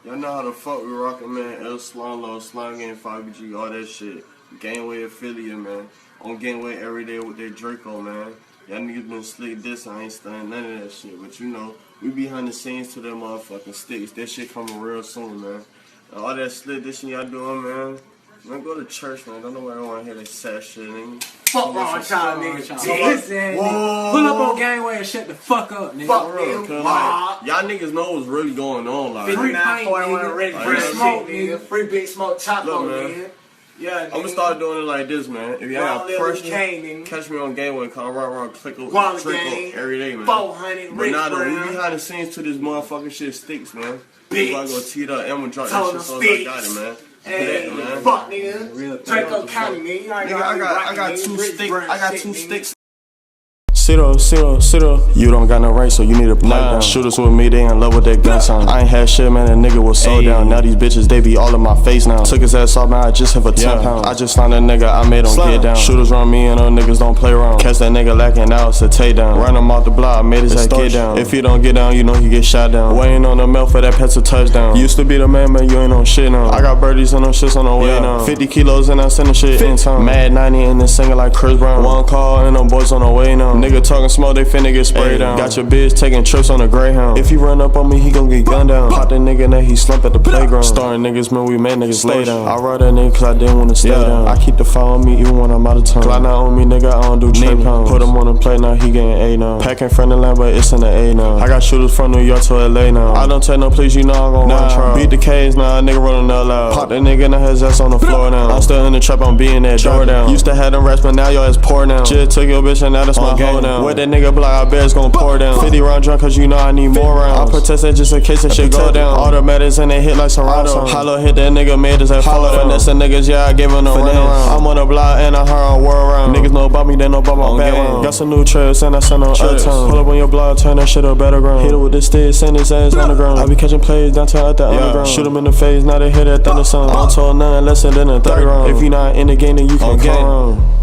Y'all know how the fuck we rockin', man. El Slime Low, Slime Game, 5G, all that shit. Gangway affiliate, man. On Gangway every day with their Draco, man. Y'all niggas been slick this, I ain't studying none of that shit. But you know, we behind the scenes to them motherfucking sticks. That shit coming real soon, man. And all that slick this shit y'all doing, man. Man, go to church, man. Don't nobody wanna hear that sad shit, nigga. Fuck wrong with y'all niggas. Pull up on Gangway and shut the fuck up, nigga. Fuck real, like, y'all niggas know what's really going on, like. 59.1 ready for free smoke, nigga. Free big smoke chocolate, nigga. Yeah, I'm gonna start doing it like this, man. If y'all got pressure, catch me on Gangway, come around, click on every day, man. 400, but now we behind the scennes to this motherfucking shit sticks, man. Bitch. I go tee it up, and we drop that shit so I got it, man. Hey, man. Fuck, nigga. Draco County, man. Nigga, I got two sticks. Sito, you don't got no range, so you need to pipe down. Shooters with me, they in love with that gun sound. I ain't had shit, man, that nigga was so down. Now these bitches, they be all in my face now. Took his ass off, man, I just have a 10 pound. I just found a nigga, I made him get down. Shooters run me and them niggas don't play around. Catch that nigga lacking, now it's a takedown. Run him off the block, I made his ass get down. If he don't get down, you know he get shot down. Waiting on the mail for that pencil touchdown. Used to be the man, you ain't on shit now. I got birdies and them shits on the way now. 50 kilos and I send the shit in time. Mad 90 and then singing like Chris Brown. One call and them boys on the way now. Nigga talking small, they finna get sprayed down. Got your bitch taking trips on a Greyhound. If he run up on me, he gon' get gunned down. Pop that nigga now, he slump at the playground. Starring niggas, man, we made niggas stay down. I ride that nigga cause I didn't wanna stay down. I keep the file on me even when I'm out of town. Fly not on me, nigga, I don't do trip pounds. Put him on the plate now, he getting A now. Pack in front of the line, but it's in the A now. I got shooters from New York to LA now. I don't take no place, you know I'm gon' run trial. Beat the K's now, nigga running out loud. Pop that nigga, now his ass on the floor now. I'm still in the trap, I'm beating that door down. Used to have them rats, but now your ass pour now. Just took your bitch and now that's my hoe now. With that nigga block, I bet it's gon' pour down. 50 round drunk cause you know I need more rounds. I protest that just in case that shit go down. Automatics and they hit like Serato. Hollow hit that nigga, made his ass fall down. Finesse niggas, yeah, I gave him no run around. I'm on the block and I heard on world round. Niggas know about me, they know about my background. Got some new trips and I send on uptown. Pull up on your block, turn that shit up battleground. Hit it with the stick, send his ass on the ground. I be catching plays downtown at the underground. Shoot him in the face, now they hit that thunder sound. I don't tell nothing less than a 30 round. If you not in the game, then you can come around.